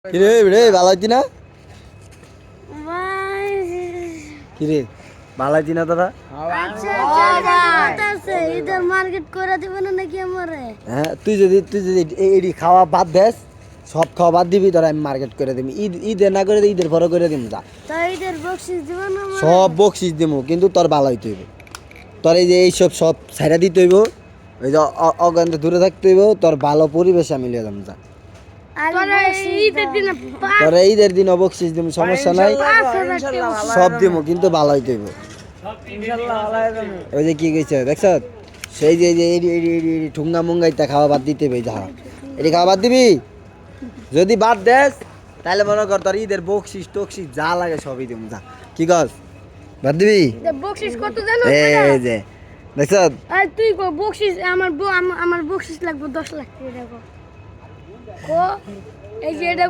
কিরে রে ভালো আছি না? কিরে ভালো আছি না তোরা? মার্কেট করে দিবেন নাকি আমারে? হ্যাঁ তুই যদি এই খাওয়া বাদ দেস, সব খাওয়া বাদ দিবি, তোরা আমি মার্কেট করে দিবি। ঈদের না করে ঈদের পরে করে দিম যা। তাই ঈদের বকশিস দিবেন আমারে? সব বকশিস দিমু, কিন্তু তোর ভালো হইতে হইব। তোর এই যে এইসব সব ছাইড়া দিতে হইব, ওই যে অজ্ঞান দূরে থাকতে হইব, তোর ভালো পরিবেশে আমি লিয়ে যাম যা। তোরা ঈদের দিন বকশিস দিমু, সমস্যা নাই, সব দিমু, কিন্তু ভালো হইতে হইব। ওই যে কি কইছে দেখছ, সেই যে ঠুঙ্গা মুঙ্গাইটা খাওয়া বাদ দিতে হইবে। যা এটি খাওয়া বাদ দিবি, যদি বাদ দেস তাহলে মনে কর তোর ঈদের বকশিস টকশিস যা লাগে সবই দিমু যা। কি কস, বাদ দিবি? বকশিস কত জানো? এই যে দেখছ, আর তুই কো বকশিস আমার বকশিস লাগবে 10 লাখ টাকা। কো এই যে এটা